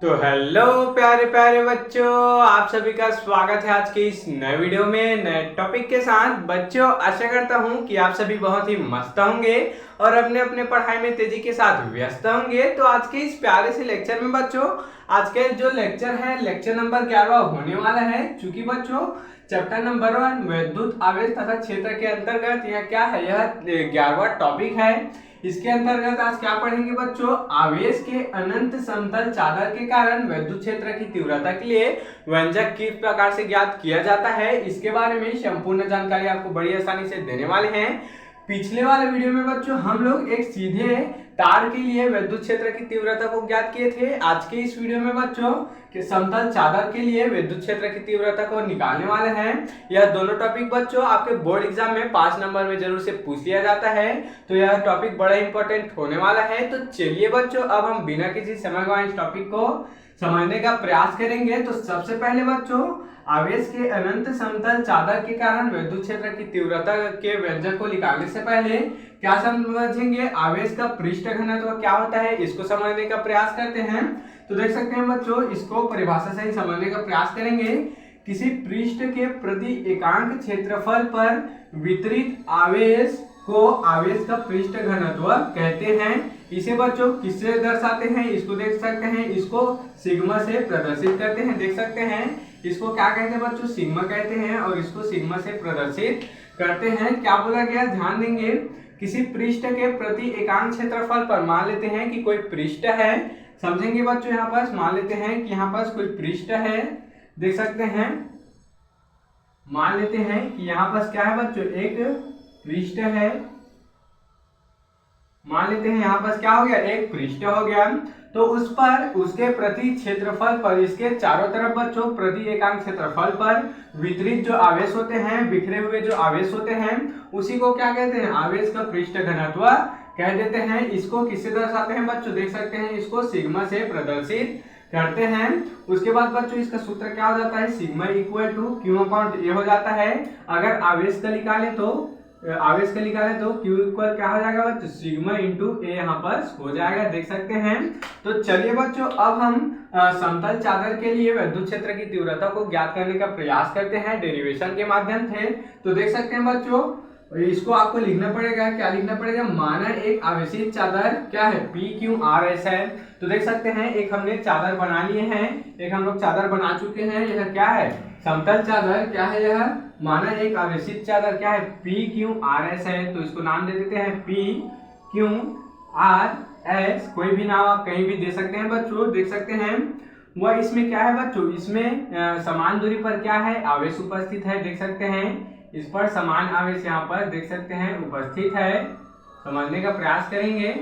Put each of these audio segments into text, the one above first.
तो हेलो प्यारे प्यारे बच्चों, आप सभी का स्वागत है आज के इस नए वीडियो में नए टॉपिक के साथ। बच्चों, आशा करता हूं कि आप सभी बहुत ही मस्त होंगे और अपने अपने पढ़ाई में तेजी के साथ व्यस्त होंगे। तो आज के इस प्यारे से लेक्चर में बच्चों, आज के जो लेक्चर है लेक्चर नंबर 11 होने वाला है। चूंकि बच्चों चैप्टर नंबर 1 विद्युत आवेश तथा क्षेत्र के अंतर्गत यह क्या है, यह 11वां टॉपिक है। इसके अंतर्गत आज क्या पढ़ेंगे बच्चों, आवेश के अनंत समतल चादर के कारण विद्युत क्षेत्र की तीव्रता के लिए व्यंजक किस प्रकार से ज्ञात किया जाता है, इसके बारे में संपूर्ण जानकारी आपको बड़ी आसानी से देने वाले हैं। पिछले वाले वीडियो में बच्चों हम लोग एक सीधे तार के लिए विद्युत क्षेत्र की तीव्रता को ज्ञात किए थे। आज के इस वीडियो में बच्चों कि समतल चादर के लिए विद्युत क्षेत्र की तीव्रता को निकालने वाले हैं। यह दोनों टॉपिक बच्चों आपके बोर्ड एग्जाम में 5 नंबर में जरूर से पूछ लिया जाता है, तो यह टॉपिक बड़ा इंपॉर्टेंट होने वाला है। तो चलिए बच्चों, अब हम बिना किसी समय गवाए इस टॉपिक को समझने का प्रयास करेंगे। तो सबसे पहले बच्चों, आवेश के अनंत समतल चादर के कारण विद्युत क्षेत्र की तीव्रता के व्यंजक को निकालने से पहले क्या समझेंगे, आवेश का पृष्ठ घनत्व क्या होता है, इसको समझने का प्रयास करते हैं। तो देख सकते हैं बच्चों, इसको परिभाषा से ही समझने का प्रयास करेंगे। किसी पृष्ठ के प्रति एकांक क्षेत्रफल पर वितरित आवेश को आवेश का पृष्ठ घनत्व कहते हैं। इसे बच्चों किससे दर्शाते हैं, इसको देख सकते हैं, इसको सिग्मा से प्रदर्शित करते हैं। देख सकते हैं इसको क्या कहते हैं बच्चों, सिग्मा कहते हैं, और इसको सिग्मा से प्रदर्शित करते हैं। क्या बोला गया, ध्यान देंगे। किसी पृष्ठ के प्रति एकांक क्षेत्रफल पर मान लेते हैं कि कोई पृष्ठ है, समझेंगे बच्चों। यहाँ पास मान लेते हैं कि यहाँ पास कोई पृष्ठ है, देख सकते हैं। मान लेते हैं कि यहाँ पास क्या है बच्चों, एक पृष्ठ है। मान लेते हैं यहाँ पास क्या हो गया, एक पृष्ठ हो गया। तो उस पर उसके प्रति क्षेत्रफल पर, इसके चारों तरफ बच्चों प्रति एकांक क्षेत्रफल पर वितरित जो आवेश होते हैं, बिखरे हुए जो आवेश होते हैं, उसी को क्या कहते हैं, आवेश का पृष्ठ घनत्व कह देते हैं। इसको किससे दर्शाते हैं बच्चों, देख सकते हैं, इसको सिग्मा से प्रदर्शित करते हैं। उसके बाद बच्चों इसका सूत्र क्या हो जाता है, sigma equal to Q upon A हो जाता है। अगर आवेश का निकाले तो क्यू इक्वल क्या हो जाएगा बच्चों, सिग्मा इंटू ए यहाँ पर हो जाएगा, देख सकते हैं। तो चलिए बच्चों, अब हम समतल चादर के लिए विद्युत क्षेत्र की तीव्रता को ज्ञात करने का प्रयास करते हैं डेरिवेशन के माध्यम से। तो देख सकते हैं बच्चों, इसको आपको लिखना पड़ेगा, क्या लिखना पड़ेगा, माना एक आवेशित चादर क्या है, पी क्यू आर एस है। तो देख सकते हैं एक हमने चादर बना लिए हैं, एक हम लोग चादर बना चुके हैं। यह क्या है, समतल चादर क्या है, यह माना एक आवेशित चादर क्या है, पी क्यू आर एस है। तो इसको नाम दे देते हैं पी क्यू आर एस। कोई भी नाम आप कहीं भी दे सकते हैं बच्चों, देख सकते हैं। वह इसमें क्या है बच्चों, इसमें समान दूरी पर क्या है, आवेश उपस्थित है, देख सकते हैं। इस पर समान आवेश यहाँ पर देख सकते हैं उपस्थित है। समझने का प्रयास करेंगे,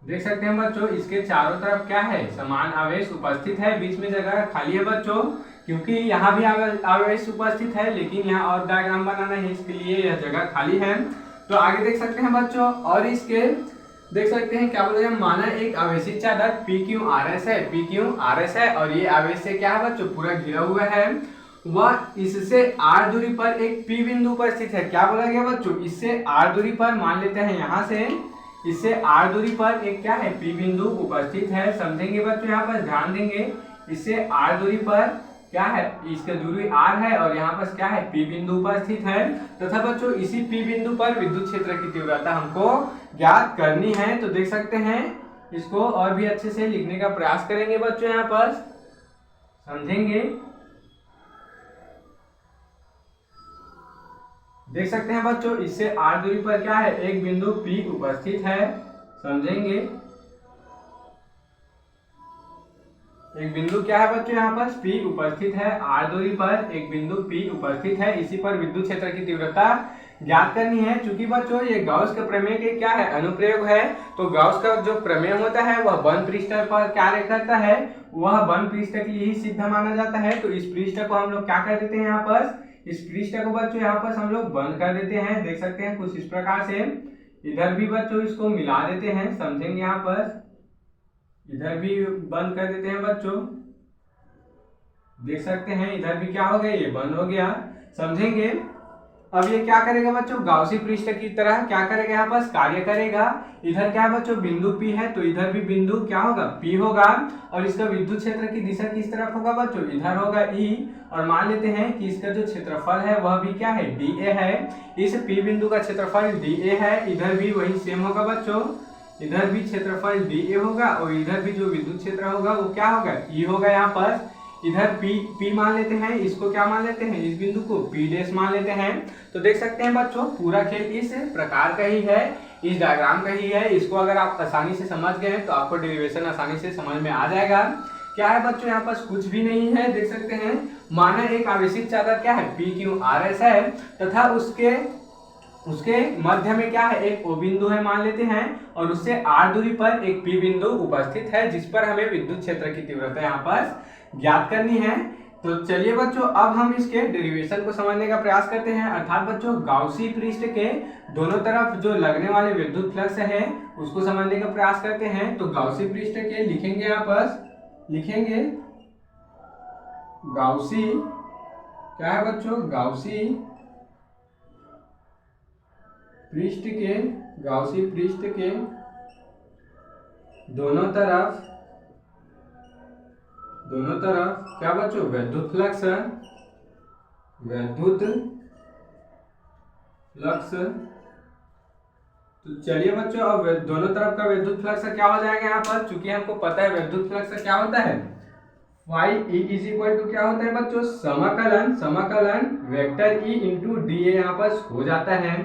देख सकते हैं बच्चों, इसके चारों तरफ क्या है, समान आवेश उपस्थित है। बीच में जगह खाली है बच्चों, क्योंकि यहाँ भी आवेश उपस्थित है, लेकिन यहाँ और डायग्राम बनाना है, इसके लिए यह जगह खाली है। तो आगे देख सकते हैं बच्चों, और इसके देख सकते हैं क्या बोला जाए, माना एक आवेशित चादर पी क्यू आर एस है, पी क्यू आर एस है, और ये आवेश से क्या है बच्चों, पूरा घिरा हुआ है। वह इससे आर दूरी पर एक पी बिंदु पर स्थित है। क्या बोला गया बच्चों, इससे आर दूरी पर, मान लेते हैं यहाँ से, इससे आर दूरी पर एक क्या है, पी बिंदु उपस्थित है। समझेंगे बच्चों, यहाँ पर ध्यान देंगे, इससे आर दूरी पर क्या है, इसका दूरी आर है, और यहाँ पर क्या है, पी बिंदु उपस्थित है। तथा बच्चों इसी पी बिंदु पर विद्युत क्षेत्र की तीव्रता हमको ज्ञात करनी है। तो देख सकते हैं, इसको और भी अच्छे से लिखने का प्रयास करेंगे बच्चों, यहाँ पर समझेंगे। देख सकते हैं बच्चों, इससे आर दूरी पर क्या है, एक बिंदु P उपस्थित है। समझेंगे, एक बिंदु क्या है बच्चों, यहाँ पर P उपस्थित है। आर दूरी पर एक बिंदु P उपस्थित है, इसी पर विद्युत क्षेत्र की तीव्रता ज्ञात करनी है। चूंकि बच्चों ये गॉस के प्रमेय के क्या है, अनुप्रयोग है। तो गॉस का जो प्रमेय होता है वह बंद पृष्ठ पर कार्य करता है, वह बंद पृष्ठ के लिए ही सिद्ध माना जाता है। तो इस पृष्ठ को हम लोग क्या कर देते हैं, यहाँ पर इस पृष्ठ को बच्चों यहाँ पर हम लोग बंद कर देते हैं। देख सकते हैं कुछ इस प्रकार से। इधर भी बच्चों इसको मिला देते हैं, समझेंगे, यहाँ पर इधर भी बंद कर देते हैं बच्चों, देख सकते हैं। इधर भी क्या हो गया, ये बंद हो गया, समझेंगे। अब ये क्या करेगा बच्चों, गाउसी पृष्ठ की तरह क्या करेगा, यहाँ पर कार्य करेगा। इधर क्या है बच्चों, बिंदु P है, तो इधर भी बिंदु क्या होगा, P होगा। और इसका विद्युत क्षेत्र की दिशा किस तरफ होगा बच्चों, इधर होगा E। और मान लेते हैं कि इसका जो क्षेत्रफल है वह भी क्या है, dA है। इस P बिंदु का क्षेत्रफल dA है, इधर भी वही सेम होगा बच्चों, इधर भी क्षेत्रफल dA होगा और इधर भी जो विद्युत क्षेत्र होगा वो क्या होगा, E होगा। यहाँ पर इधर P मान लेते हैं, इसको क्या मान लेते हैं, इस बिंदु को P' मान लेते हैं। तो देख सकते हैं बच्चों पूरा खेल इस प्रकार का ही है, इस डायग्राम का ही है। इसको अगर आप आसानी से समझ गए हैं तो आपको डेरिवेशन आसानी से समझ में आ जाएगा। क्या है बच्चों, यहाँ पास कुछ भी नहीं है, देख सकते हैं। माना एक आवेशित चादर क्या है, PQRS है, तथा उसके मध्य में क्या है, एक O बिंदु है मान लेते हैं, और उससे R दूरी पर एक P बिंदु उपस्थित है, जिस पर हमें विद्युत क्षेत्र की तीव्रता यहाँ पर ज्ञात करनी है। तो चलिए बच्चों अब हम इसके डेरिवेशन को समझने का प्रयास करते हैं। अर्थात बच्चों गाउसी पृष्ठ के दोनों तरफ जो लगने वाले विद्युत फ्लक्स है उसको समझने का प्रयास करते हैं। तो गाउसी पृष्ठ के लिखेंगे, यहाँ पर लिखेंगे गाउसी, क्या है बच्चों, गाउसी पृष्ठ के दोनों तरफ क्या बच्चों, विद्युत फ्लक्स तो चलिए बच्चों अब दोनों तरफ का विद्युत फ्लक्स क्या हो जाएगा। यहाँ पर चूंकि हमको पता है विद्युत फ्लक्स क्या होता है, phi E is equal to क्या होता है बच्चों, समाकलन वेक्टर E इंटू dA यहाँ पर हो जाता है।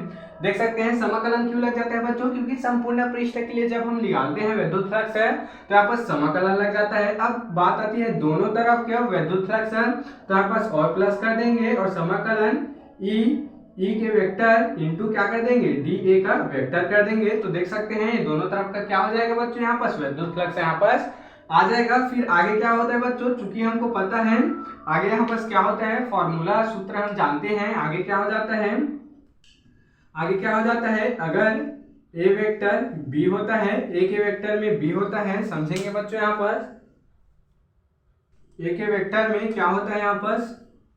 देख सकते हैं समाकलन क्यों लग जाता है बच्चों, क्योंकि संपूर्ण पृष्ठ के लिए जब हम निकालते हैं विद्युत फ्लक्स है तो यहाँ पर समाकलन लग जाता है। अब बात आती है दोनों तरफ क्या विद्युत फ्लक्स है, तो यहाँ पर और प्लस कर देंगे और समाकलन E के वेक्टर इंटू क्या कर देंगे, dA का वेक्टर कर देंगे। तो देख सकते हैं ये दोनों तरफ का क्या हो जाएगा बच्चों, यहाँ पर विद्युत फ्लक्स यहाँ पर आ जाएगा। फिर आगे क्या होता है बच्चों, चूंकि हमको पता है आगे यहाँ पर क्या होता है, फॉर्मूला सूत्र हम जानते हैं। आगे क्या हो जाता है, अगर A वेक्टर B होता है, A के वेक्टर में B होता है, समझेंगे बच्चों। यहाँ पर A के वेक्टर में क्या होता है, यहाँ पर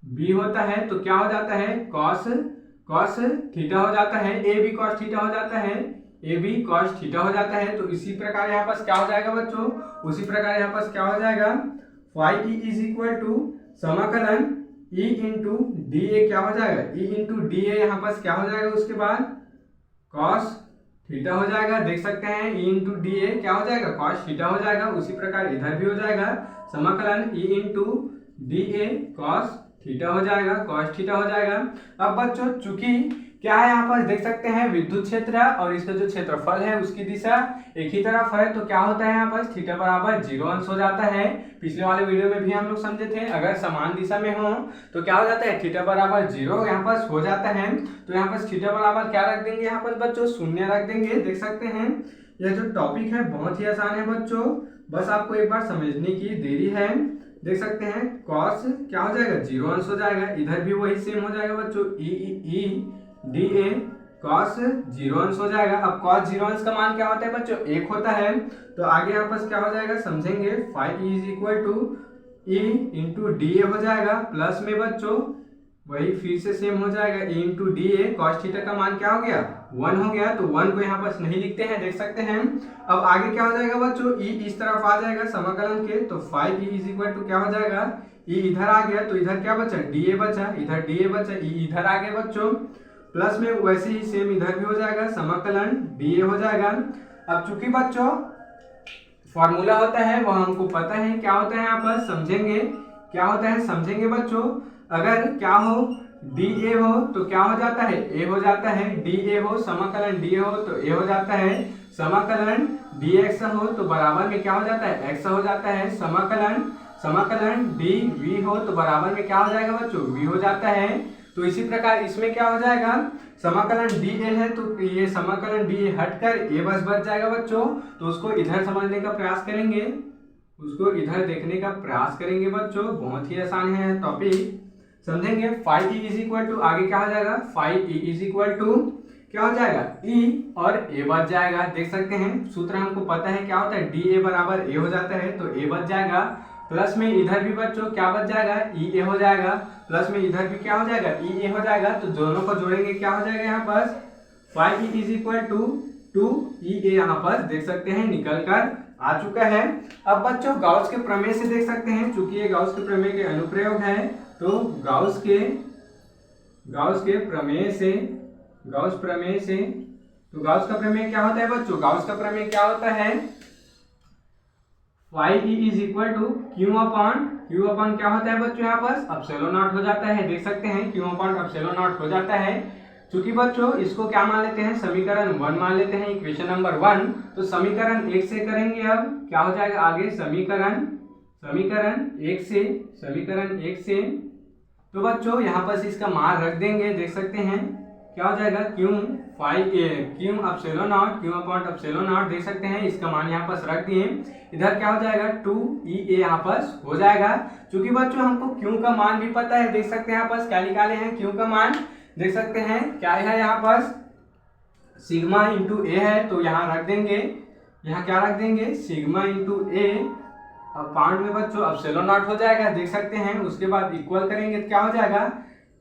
B होता है, तो क्या हो जाता है, cos थीटा हो जाता है, A भी cos थीटा हो जाता है, ए बी कॉस थीटा हो जाता है। तो इसी प्रकार यहाँ पास क्या हो जाएगा बच्चों, उसी प्रकार यहाँ पास क्या हो जाएगा, phi E is equal to समाकलन ई इंटू डी ए क्या हो जाएगा, ई इंटू डी ए यहाँ पास क्या हो जाएगा, उसके बाद कॉस थीटा हो जाएगा। देख सकते हैं ई इंटू डी ए क्या हो जाएगा, कॉस थीटा हो जाएगा। उसी प्रकार इधर भी हो जाएगा समाकलन ई इंटू डी ए कॉस थीटा हो जाएगा, कॉस थीटा हो जाएगा। अब बच्चों चूंकि क्या है यहाँ पर देख सकते हैं विद्युत क्षेत्र और इसका जो क्षेत्रफल है उसकी दिशा एक ही तरफ है, तो क्या होता है यहाँ पर थीटा बराबर 0 अंश हो जाता है। पिछले वाले वीडियो में भी हम लोग समझे थे, अगर समान दिशा में हो तो क्या हो जाता है, थीटा बराबर 0 यहाँ पर हो जाता है। तो यहाँ पर थीटा बराबर क्या रख देंगे, यहाँ पर बच्चों 0 रख देंगे। देख सकते हैं यह जो टॉपिक है बहुत ही आसान है बच्चों, बस आपको एक बार समझने की देरी है। देख सकते हैं कॉस क्या हो जाएगा 0 अंश हो जाएगा, इधर भी वही सेम हो जाएगा बच्चों, ई डी ए कॉस 0 अंश हो जाएगा। अब कॉस 0 अंश का मान क्या होता है बच्चों, 1 होता है। तो आगे यहाँ पर क्या हो जाएगा समझेंगे, five E is equal to E into D A हो जाएगा, प्लस में बच्चों वही फिर से सेम हो जाएगा, ई इंटू डी ए कॉस थीटा का मान क्या हो गया 1 हो गया। तो 1 को यहाँ पर नहीं लिखते हैं, देख सकते हैं। अब आगे क्या हो जाएगा बच्चों, ई इस तरफ आ जाएगा समाकलन के, तो five E is equal to क्या हो जाएगा, ई इधर आ गया तो इधर क्या बचा, डी ए बचा, इधर डी ए बचा, ई इधर आ गया बच्चों, प्लस में वैसे ही सेम इधर भी हो जाएगा समाकलन डी ए हो जाएगा। अब चूंकि बच्चों फॉर्मूला होता है वह हमको पता है क्या होता है, यहाँ पर समझेंगे क्या होता है, समझेंगे बच्चों। अगर क्या हो डी ए हो तो क्या हो जाता है, ए हो जाता है, डी ए हो समाकलन डी ए हो तो ए हो जाता है, समाकलन डी एक्स हो तो बराबर में क्या हो जाता है, एक्स हो जाता है, समाकलन डी वी हो तो बराबर में क्या हो जाएगा बच्चों, वी हो जाता है। तो इसी प्रकार इसमें क्या हो जाएगा, समाकलन डी ए है तो ये समाकलन डी ए हटकर ए बस बच जाएगा बच्चों। तो उसको इधर समझने का प्रयास करेंगे, उसको इधर देखने का प्रयास करेंगे बच्चों, बहुत ही आसान है टॉपिक, समझेंगे। Five E is equal to आगे क्या हो जाएगा, five E is equal to क्या हो जाएगा, ई और ए बच जाएगा। देख सकते हैं सूत्र हमको पता है क्या होता है, डी ए बराबर ए हो जाता है तो ए बच जाएगा। प्लस में इधर भी बच्चों क्या बच जाएगा, ई ए हो जाएगा, प्लस में इधर भी क्या हो जाएगा, ई ए हो जाएगा। तो दोनों को जोड़ेंगे क्या हो जाएगा यहाँ पर 5e is equal to 2e ए, यहाँ पर देख सकते हैं निकल कर आ चुका है। अब बच्चों गाउस के प्रमेय से देख सकते हैं, चूंकि ये गाउस के प्रमेय के अनुप्रयोग है, तो गाउस के प्रमेय से तो गाउस का प्रमेय क्या होता है बच्चों, गाउस का प्रमेय क्या होता है 5e is equal to Q upon क्या होता है बच्चों यहाँ पर एप्सिलॉन नॉट हो जाता है, देख सकते हैं क्यू अपॉन एप्सिलॉन नॉट हो जाता है। चूंकि बच्चों इसको क्या मान लेते हैं, समीकरण 1 मान लेते हैं, इक्वेशन नंबर 1। तो समीकरण 1 से करेंगे, अब क्या हो जाएगा आगे समीकरण 1 से तो बच्चों यहाँ पर इसका मान रख देंगे, देख सकते हैं क्या हो जाएगा क्यू एप्सिलॉन नॉट, देख सकते हैं इसका मान यहाँ पर रख दिए। इधर क्या हो जाएगा 2e ए यहाँ पर हो जाएगा। चूंकि बच्चों हमको क्यू का मान भी पता है, देख सकते हैं यहाँ पर क्या निकाले हैं क्यू का मान, देख सकते हैं क्या है यहाँ पर सिग्मा इंटू ए है, तो यहाँ रख देंगे, यहाँ क्या रख देंगे सिग्मा इंटू ए, अब पार्ट में बच्चों एप्सिलॉन नॉट हो जाएगा, देख सकते हैं। उसके बाद इक्वल करेंगे तो क्या हो जाएगा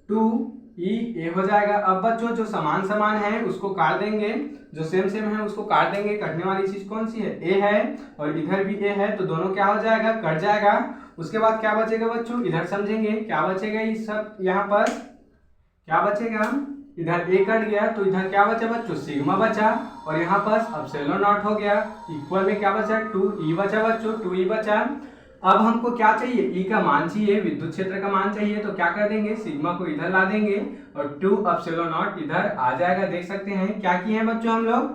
2e ए हो जाएगा। अब बच्चों जो समान है उसको काट देंगे, जो सेम है उसको काट देंगे, कटने वाली चीज कौन सी है, ए है, और इधर भी ए है, तो दोनों क्या हो जाएगा कट जाएगा। उसके बाद क्या बचेगा बच्चों, इधर समझेंगे क्या बचेगा, ये सब यहाँ पर क्या बचेगा, इधर ए कट गया तो इधर क्या बचा बच्चों सिग्मा बचा, और यहाँ पर एप्सिलॉन नॉट हो गया, इक्वल में क्या बचा 2e बचा बच्चों, 2e बचा। अब हमको क्या चाहिए, ई का मान चाहिए, विद्युत क्षेत्र का मान चाहिए, तो क्या कर देंगे सिग्मा को इधर ला देंगे और 2 एप्सिलॉन नॉट इधर आ जाएगा, देख सकते हैं क्या किए हैं बच्चों हम लोग,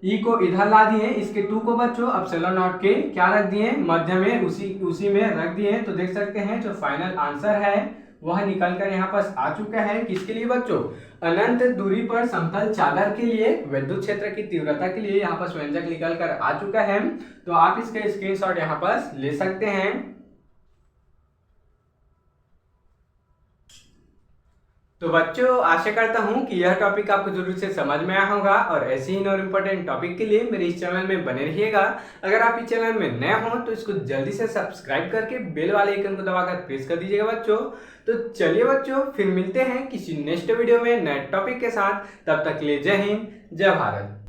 ई को इधर ला दिए, इसके 2 को बच्चों एप्सिलॉन नॉट के क्या रख दिए मध्य में, उसी में रख दिए। तो देख सकते हैं जो फाइनल आंसर है वह निकल कर यहाँ पर आ चुका है। किसके लिए बच्चों, अनंत दूरी पर समतल चादर के लिए विद्युत क्षेत्र की तीव्रता के लिए यहाँ पर व्यंजक निकल कर आ चुका है। तो आप इसका स्क्रीनशॉट यहाँ पर ले सकते हैं। तो बच्चों आशा करता हूं कि यह टॉपिक आपको जरूर से समझ में आया होगा, और ऐसे ही और इम्पोर्टेंट टॉपिक के लिए मेरे इस चैनल में बने रहिएगा। अगर आप इस चैनल में नए हो तो इसको जल्दी से सब्सक्राइब करके बेल वाले आइकन को दबाकर प्रेस कर दीजिएगा बच्चों। तो चलिए बच्चों फिर मिलते हैं किसी नेक्स्ट वीडियो में नए टॉपिक के साथ, तब तक के लिए जय हिंद जय भारत।